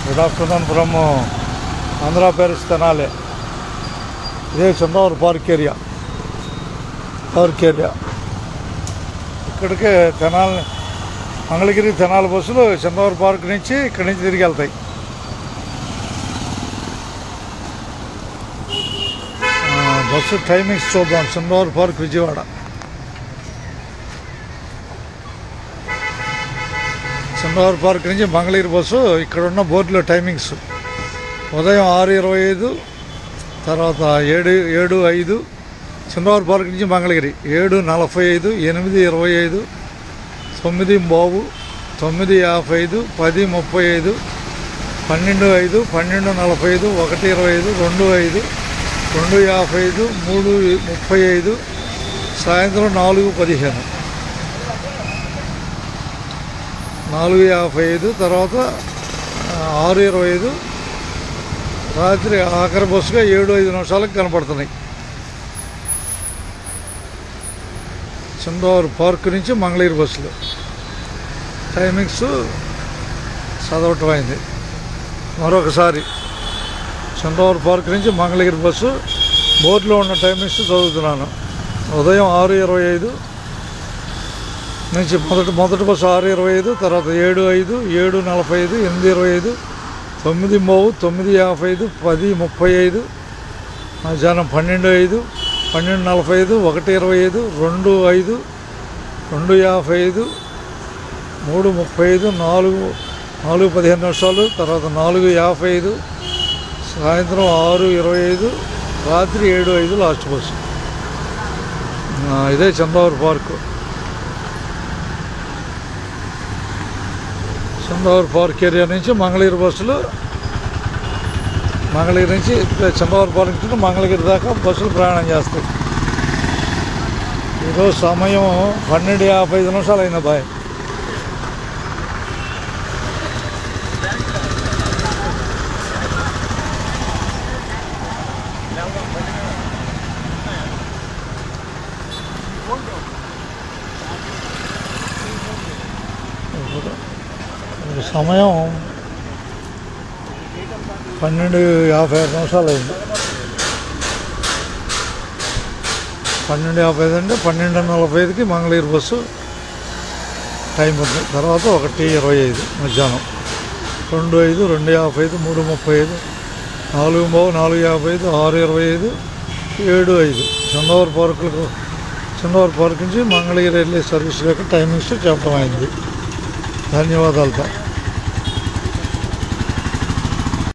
Good afternoon from Andhra Paris Tenali. ఇదే Chandravaram park area. ఇక్కడికే తెనాలి, మంగళగిరి తెనాలి బస్సులు చంద్రవరం పార్క్ నుంచి ఇక్కడి నుంచి తిరిగి వెళ్తాయి. బస్సు టైమింగ్స్ చూద్దాం. చంద్రవరం పార్క్ విజయవాడ. చంద్రవరం పార్క్ నుంచి మంగళగిరి బస్సు ఇక్కడ ఉన్న బోర్డులో టైమింగ్స్ ఉదయం 6:25, తర్వాత 7:05. చంద్రవరం పార్క్ నుంచి మంగళగిరి 7:45, 8:25, 9:15, 9:55, 10:35, 12:05, 12:45, 1:25, 2:05, 2:55, 3:35, సాయంత్రం 4:15, 4:55, తర్వాత 6:25, రాత్రి ఆఖరి బస్సుగా 7:05 కనపడుతున్నాయి. చంద్రవరం పార్క్ నుంచి మంగళగిరి బస్సులు టైమింగ్స్ చదవటం అయింది. మరొకసారి చంద్రవరం పార్క్ నుంచి మంగళగిరి బస్సు బోర్డులో ఉన్న టైమింగ్స్ చదువుతున్నాను. ఉదయం 6:25 నుంచి మొదటి బస్సు 6:25, తర్వాత 7:05, 7:45, 8:25, 9:30, 9:55, 10:35, మధ్యాహ్నం 12:05, 12:45, 1:25, 2:05, 2:55, 3:35, 4:15, తర్వాత 4:55, సాయంత్రం 6:25, రాత్రి 7:05 లాస్ట్ బస్సు. ఇదే Chandravaram park. Chandravaram park area నుంచి మంగళగిరి బస్సులు, మంగళగిరి నుంచి చంద్రవరం పార్క్ నుంచి మంగళగిరి దాకా బస్సులు ప్రయాణం చేస్తాయి. ఈరోజు సమయం 12:55 అయిన బాయ్. సమయం 12:56 అయింది. 12:55 అంటే 12:45కి మంగళగిరి బస్సు టైం ఉంది. తర్వాత 1:25 మధ్యాహ్నం, 2:05, 2:55, 3:35, 4:30, 4:55, 6:25, 7:05. చంద్రవరం పార్క్ నుంచి మంగళగిరి వెళ్ళే సర్వీస్ యొక్క టైమింగ్స్ చెప్పడం అయింది. ధన్యవాదాలతో.